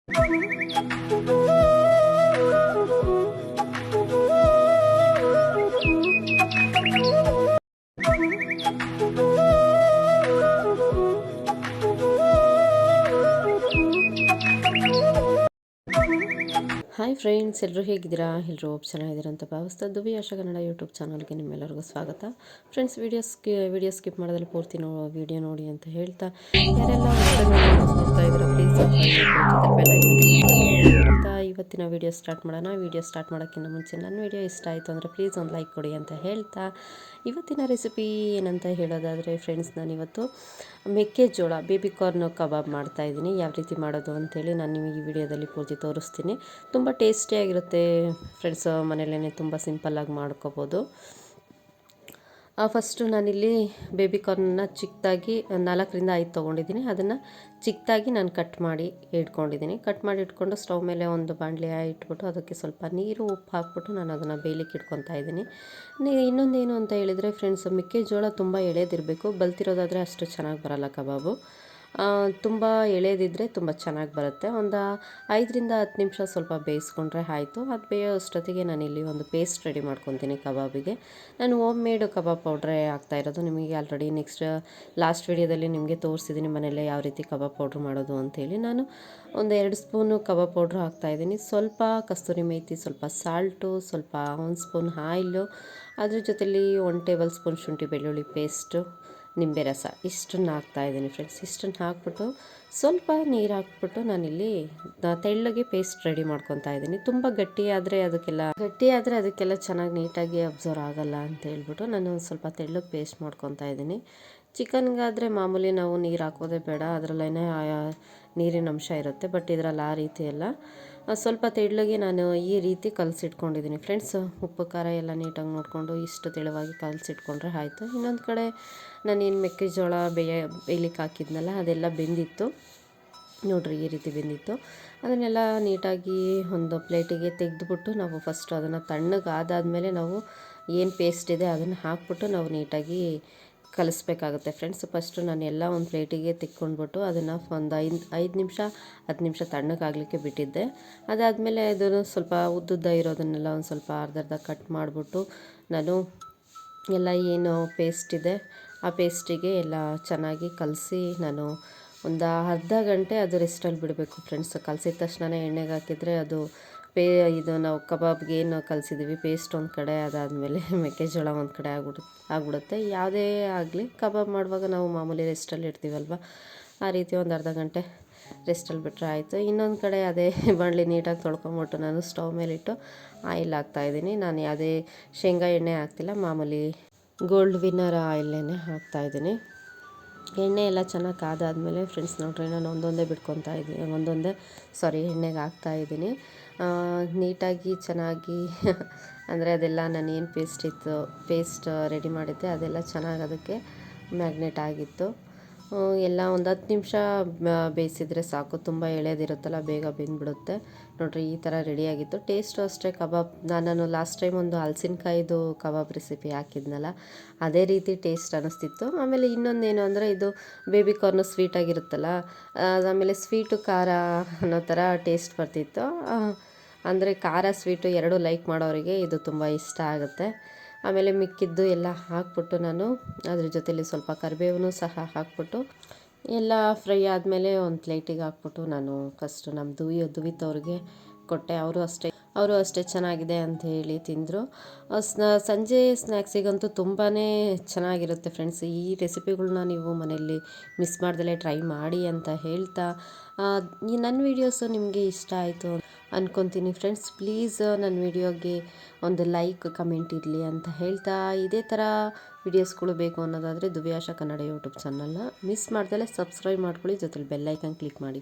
Hi friends, ಎಲ್ಲರೂ ಹೇಗಿದ್ದೀರಾ? ಎಲ್ಲರೂ ಚೆನ್ನಾಗಿದ್ದೀರಾ ಅಂತ ಭಾವಿಸ್ತಾ ದುವಿ ಆಶಾ ಕನ್ನಡ ಯೂಟ್ಯೂಬ್ ಚಾನಲ್ಗೆ ನಿಮ್ಮೆಲ್ಲರಿಗೂ ಸ್ವಾಗತ. ಫ್ರೆಂಡ್ಸ್, ವಿಡಿಯೋ ಸ್ಕಿಪ್ ಮಾಡೋದಲ್ಲಿ ಪೂರ್ತಿ ವಿಡಿಯೋ ನೋಡಿ ಅಂತ ಹೇಳ್ತಾ, ಯಾರೆಲ್ಲ ನೋಡ್ತಾ ಇದ್ದೀರಾ ಪ್ಲೀಸ್ ಬೆಲ್ ಐಕನ್ ಕ್ಲಿಕ್ ಮಾಡಿ ಅಂತ ಹೇಳ್ತಾ ಇವತ್ತಿನ ವಿಡಿಯೋ ಸ್ಟಾರ್ಟ್ ಮಾಡೋಣ. ವಿಡಿಯೋ ಸ್ಟಾರ್ಟ್ ಮಾಡೋಕ್ಕಿಂತ ಮುಂಚೆ ನನ್ನ ವಿಡಿಯೋ ಇಷ್ಟ ಆಯಿತು ಅಂದರೆ ಪ್ಲೀಸ್ ಒಂದು ಲೈಕ್ ಕೊಡಿ ಅಂತ ಹೇಳ್ತಾ, ಇವತ್ತಿನ ರೆಸಿಪಿ ಏನಂತ ಹೇಳೋದಾದರೆ ಫ್ರೆಂಡ್ಸ್, ನಾನಿವತ್ತು ಮೆಕ್ಕೆಜೋಳ ಬೇಬಿಕಾರ್ನ್ ಕಬಾಬ್ ಮಾಡ್ತಾಯಿದ್ದೀನಿ. ಯಾವ ರೀತಿ ಮಾಡೋದು ಅಂಥೇಳಿ ನಾನು ನಿಮಗೆ ಈ ವಿಡಿಯೋದಲ್ಲಿ ಪೂರ್ತಿ ತೋರಿಸ್ತೀನಿ. ತುಂಬ ಟೇಸ್ಟಿಯಾಗಿರುತ್ತೆ ಫ್ರೆಂಡ್ಸ್, ಮನೆಯಲ್ಲೇ ತುಂಬ ಸಿಂಪಲ್ಲಾಗಿ ಮಾಡ್ಕೋಬೋದು. ಫಸ್ಟು ನಾನಿಲ್ಲಿ ಬೇಬಿಕಾರ್ನನ್ನ ಚಿಕ್ಕದಾಗಿ 4ರಿಂದ 5 ತೊಗೊಂಡಿದ್ದೀನಿ. ಅದನ್ನು ಚಿಕ್ಕದಾಗಿ ನಾನು ಕಟ್ ಮಾಡಿ ಇಟ್ಕೊಂಡು ಸ್ಟವ್ ಮೇಲೆ ಒಂದು ಬಾಣಲೆ ಇಟ್ಬಿಟ್ಟು ಅದಕ್ಕೆ ಸ್ವಲ್ಪ ನೀರು ಉಪ್ಪು ಹಾಕ್ಬಿಟ್ಟು ನಾನು ಅದನ್ನು ಬೇಯಲಿಕ್ಕೆ ಇಟ್ಕೊತಾ ಇದ್ದೀನಿ. ಇನ್ನೊಂದೇನು ಅಂತ ಹೇಳಿದರೆ ಫ್ರೆಂಡ್ಸ್, ಮೆಕ್ಕೆಜೋಳ ತುಂಬ ಎಳೆದಿರಬೇಕು. ಬಲ್ತಿರೋದಾದರೆ ಅಷ್ಟು ಚೆನ್ನಾಗಿ ಬರೋಲ್ಲ ಕಬಾಬು. ತುಂಬ ಎಳೆದಿದ್ದರೆ ತುಂಬ ಚೆನ್ನಾಗಿ ಬರುತ್ತೆ. ಒಂದು 5ರಿಂದ 10 ನಿಮಿಷ ಸ್ವಲ್ಪ ಬೇಯಿಸ್ಕೊಂಡ್ರೆ ಆಯಿತು. ಅದು ಬೇಯೋ ಅಷ್ಟೊತ್ತಿಗೆ ನಾನಿಲ್ಲಿ ಒಂದು ಪೇಸ್ಟ್ ರೆಡಿ ಮಾಡ್ಕೊತೀನಿ ಕಬಾಬಿಗೆ. ನಾನು ಹೋಮ್ ಮೇಡ್ ಕಬಾಬ್ ಪೌಡ್ರೇ ಹಾಕ್ತಾಯಿರೋದು. ನಿಮಗೆ ಆಲ್ರೆಡಿ ಲಾಸ್ಟ್ ವಿಡಿಯೋದಲ್ಲಿ ನಿಮಗೆ ತೋರಿಸಿದ್ದೀನಿ ಮನೆಯಲ್ಲೇ ಯಾವ ರೀತಿ ಕಬಾಬ್ ಪೌಡ್ರ್ ಮಾಡೋದು ಅಂಥೇಳಿ. ನಾನು ಒಂದು 2 ಸ್ಪೂನು ಕಬಾಬ್ ಪೌಡ್ರ್ ಹಾಕ್ತಾಯಿದ್ದೀನಿ. ಸ್ವಲ್ಪ ಕಸ್ತೂರಿ ಮೇಥಿ, ಸ್ವಲ್ಪ ಸಾಲ್ಟು, ಸ್ವಲ್ಪ 1 ಸ್ಪೂನ್ ಆಯಿಲು, ಅದ್ರ ಜೊತೆಲಿ 1 ಟೇಬಲ್ ಸ್ಪೂನ್ ಶುಂಠಿ ಬೆಳ್ಳುಳ್ಳಿ ಪೇಸ್ಟು, ನಿಂಬೆ ರಸ, ಇಷ್ಟನ್ನು ಹಾಕ್ತಾಯಿದ್ದೀನಿ ಫ್ರೆಂಡ್ಸ್. ಇಷ್ಟನ್ನು ಹಾಕ್ಬಿಟ್ಟು ಸ್ವಲ್ಪ ನೀರು ಹಾಕ್ಬಿಟ್ಟು ನಾನಿಲ್ಲಿ ತೆಳ್ಳಗೆ ಪೇಸ್ಟ್ ರೆಡಿ ಮಾಡ್ಕೊತಾ ಇದ್ದೀನಿ. ತುಂಬ ಗಟ್ಟಿಯಾದರೆ ಅದಕ್ಕೆಲ್ಲ ಚೆನ್ನಾಗಿ ನೀಟಾಗಿ ಅಬ್ಸರ್ವ್ ಆಗಲ್ಲ ಅಂತ ಹೇಳ್ಬಿಟ್ಟು ನಾನು ಸ್ವಲ್ಪ ತೆಳ್ಳಗೆ ಪೇಸ್ಟ್ ಮಾಡ್ಕೊತಾ ಇದ್ದೀನಿ. ಚಿಕನ್ಗಾದರೆ ಮಾಮೂಲಿ ನಾವು ನೀರು ಹಾಕೋದೇ ಬೇಡ, ಅದರಲ್ಲೇ ನೀರಿನ ಅಂಶ ಇರುತ್ತೆ. ಬಟ್ ಇದರಲ್ಲಿ ಆ ರೀತಿ ಎಲ್ಲ ಸ್ವಲ್ಪ ತೆಳ್ಳಗೆ ನಾನು ಈ ರೀತಿ ಕಲಸಿಟ್ಕೊಂಡಿದ್ದೀನಿ ಫ್ರೆಂಡ್ಸ್. ಉಪ್ಪು ಖಾರ ಎಲ್ಲ ನೀಟಾಗಿ ನೋಡಿಕೊಂಡು ಇಷ್ಟು ತೆಳುವಾಗಿ ಕಲಸಿಟ್ಕೊಂಡ್ರೆ ಆಯಿತು. ಇನ್ನೊಂದು ಕಡೆ ನಾನೇನು ಮೆಕ್ಕೆಜೋಳ ಬೇಯಲಿಕ್ಕೆ ಹಾಕಿದ್ನಲ್ಲ, ಅದೆಲ್ಲ ಬೆಂದಿತ್ತು ನೋಡಿರಿ, ಈ ರೀತಿ ಬೆಂದಿತ್ತು. ಅದನ್ನೆಲ್ಲ ನೀಟಾಗಿ ಒಂದು ಪ್ಲೇಟಿಗೆ ತೆಗೆದುಬಿಟ್ಟು ನಾವು ಫಸ್ಟು ಅದನ್ನು ತಣ್ಣಗಾದಾದಮೇಲೆ ನಾವು ಏನು ಪೇಸ್ಟ್ ಇದೆ ಅದನ್ನು ಹಾಕ್ಬಿಟ್ಟು ನಾವು ನೀಟಾಗಿ ಕಲಿಸ್ಬೇಕಾಗುತ್ತೆ ಫ್ರೆಂಡ್ಸ್. ಫಸ್ಟು ನಾನು ಎಲ್ಲ ಒಂದು ಪ್ಲೇಟಿಗೆ ತೆಕ್ಕೊಂಡ್ಬಿಟ್ಟು ಅದನ್ನು ಒಂದು 5 ನಿಮಿಷ 10 ನಿಮಿಷ ತಣ್ಣಗಾಗಲಿಕ್ಕೆ ಬಿಟ್ಟಿದ್ದೆ. ಅದಾದಮೇಲೆ ಅದನ್ನು ಸ್ವಲ್ಪ ಉದ್ದುದ್ದ ಇರೋದನ್ನೆಲ್ಲ ಒಂದು ಸ್ವಲ್ಪ ಅರ್ಧ ಕಟ್ ಮಾಡಿಬಿಟ್ಟು ನಾನು ಎಲ್ಲ ಏನು ಪೇಸ್ಟ್ ಇದೆ ಆ ಪೇಸ್ಟಿಗೆ ಎಲ್ಲ ಚೆನ್ನಾಗಿ ಕಲಸಿ ನಾನು ಒಂದು ಅರ್ಧ ಗಂಟೆ ಅದು ರೆಸ್ಟಲ್ಲಿ ಬಿಡಬೇಕು ಫ್ರೆಂಡ್ಸ್. ಕಲಸಿದ ತಕ್ಷಣ ಎಣ್ಣೆಗೆ ಹಾಕಿದರೆ ಅದು ಇದು ನಾವು ಕಬಾಬ್ಗೆ ಏನು ಕಲಸಿದ್ದೀವಿ ಪೇಸ್ಟ್ ಒಂದು ಕಡೆ, ಅದಾದಮೇಲೆ ಮೆಕ್ಕೆಜೋಳ ಒಂದು ಕಡೆ ಆಗ್ಬಿಡುತ್ತೆ. ಯಾವುದೇ ಆಗಲಿ ಕಬಾಬ್ ಮಾಡುವಾಗ ನಾವು ಮಾಮೂಲಿ ರೆಸ್ಟಲ್ಲಿ ಇಡ್ತೀವಲ್ವ, ಆ ರೀತಿ ಒಂದು ಅರ್ಧ ಗಂಟೆ ರೆಸ್ಟಲ್ಲಿ ಬಿಟ್ಟರೆ ಆಯಿತು. ಇನ್ನೊಂದು ಕಡೆ ಅದೇ ಬಾಣಲೆ ನೀಟಾಗಿ ತೊಳ್ಕೊಂಬಿಟ್ಟು ನಾನು ಸ್ಟವ್ ಮೇಲಿಟ್ಟು ಆಯಿಲ್ ಹಾಕ್ತಾಯಿದ್ದೀನಿ. ನಾನು ಯಾವುದೇ ಶೇಂಗಾ ಎಣ್ಣೆ ಹಾಕ್ತಿಲ್ಲ, ಮಾಮೂಲಿ ಗೋಲ್ಡ್ ವಿನ್ನರ್ ಆಯಿಲನ್ನೇ ಹಾಕ್ತಾಯಿದ್ದೀನಿ. ಎಣ್ಣೆ ಎಲ್ಲ ಚೆನ್ನಾಗಿ ಕಾದಾದಮೇಲೆ ಫ್ರೆಂಡ್ಸ್ ನೋಡ್ರಿ, ನಾನು ಎಣ್ಣೆಗೆ ಹಾಕ್ತಾಯಿದ್ದೀನಿ. ನೀಟಾಗಿ ಚೆನ್ನಾಗಿ ಅಂದರೆ ಅದೆಲ್ಲ ನಾನು ಏನು ಪೇಸ್ಟ್ ರೆಡಿ ಮಾಡಿದ್ದೆ ಅದೆಲ್ಲ ಚೆನ್ನಾಗಿ ಅದಕ್ಕೆ ಮ್ಯಾಗ್ನೇಟ್ ಆಗಿತ್ತು. ಎಲ್ಲ ಒಂದು 10 ನಿಮಿಷ ಬೇಯಿಸಿದರೆ ಸಾಕು. ತುಂಬ ಎಳೆದಿರುತ್ತಲ್ಲ, ಬೇಗ ಬೆಂದ್ಬಿಡುತ್ತೆ. ನೋಡಿರಿ, ಈ ಥರ ರೆಡಿಯಾಗಿತ್ತು. ಟೇಸ್ಟು ಅಷ್ಟೇ ಕಬಾಬ್ ನಾನು ಲಾಸ್ಟ್ ಟೈಮ್ ಒಂದು ಹಲಸಿನಕಾಯಿದು ಕಬಾಬ್ ರೆಸಿಪಿ ಹಾಕಿದ್ನಲ್ಲ, ಅದೇ ರೀತಿ ಟೇಸ್ಟ್ ಅನ್ನಿಸ್ತಿತ್ತು. ಆಮೇಲೆ ಇನ್ನೊಂದೇನು ಅಂದರೆ ಇದು ಬೇಬಿಕಾರ್ನು ಸ್ವೀಟಾಗಿರುತ್ತಲ್ಲ, ಆಮೇಲೆ ಸ್ವೀಟು ಖಾರ ಅನ್ನೋ ಥರ ಟೇಸ್ಟ್ ಬರ್ತಿತ್ತು. ಅಂದರೆ ಖಾರ ಸ್ವೀಟು ಎರಡೂ ಲೈಕ್ ಮಾಡೋರಿಗೆ ಇದು ತುಂಬ ಇಷ್ಟ ಆಗುತ್ತೆ. ಆಮೇಲೆ ಮಿಕ್ಕಿದ್ದು ಎಲ್ಲ ಹಾಕ್ಬಿಟ್ಟು ನಾನು ಅದ್ರ ಜೊತೆಲಿ ಸ್ವಲ್ಪ ಕರಿಬೇವು ಸಹ ಹಾಕ್ಬಿಟ್ಟು ಎಲ್ಲ ಫ್ರೈ ಆದಮೇಲೆ ಒಂದು ಪ್ಲೇಟಿಗೆ ಹಾಕ್ಬಿಟ್ಟು ನಾನು ಫಸ್ಟು ನಮ್ಮ ದುವಿತವ್ರಿಗೆ ಕೊಟ್ಟೆ. ಅವರು ಅಷ್ಟೇ ಚೆನ್ನಾಗಿದೆ ಅಂತ ಹೇಳಿ ತಿಂದರು. ಸಂಜೆ ಸ್ನ್ಯಾಕ್ಸಿಗಂತೂ ತುಂಬಾ ಚೆನ್ನಾಗಿರುತ್ತೆ ಫ್ರೆಂಡ್ಸ್. ಈ ರೆಸಿಪಿಗಳನ್ನ ನೀವು ಮನೆಯಲ್ಲಿ ಮಿಸ್ ಮಾಡ್ದಲೇ ಟ್ರೈ ಮಾಡಿ ಅಂತ ಹೇಳ್ತಾ, ನನ್ನ ವೀಡಿಯೋಸು ನಿಮಗೆ ಇಷ್ಟ ಆಯಿತು ಅಂದ್ಕೊತೀನಿ ಫ್ರೆಂಡ್ಸ್. ಪ್ಲೀಸ್ ನನ್ನ ವೀಡಿಯೋಗೆ ಒಂದು ಲೈಕ್ ಕಮೆಂಟ್ ಇರಲಿ ಅಂತ ಹೇಳ್ತಾ, ಇದೇ ಥರ ವೀಡಿಯೋಸ್ಗಳು ಬೇಕು ಅನ್ನೋದಾದರೆ ದುವಿ ಆಶಾ ಕನ್ನಡ ಯೂಟ್ಯೂಬ್ ಚಾನಲ್ನ ಮಿಸ್ ಮಾಡ್ದಲೇ ಸಬ್ಸ್ಕ್ರೈಬ್ ಮಾಡ್ಕೊಳ್ಳಿ, ಜೊತೆಲಿ ಬೆಲ್ ಐಕನ್ ಕ್ಲಿಕ್ ಮಾಡಿ.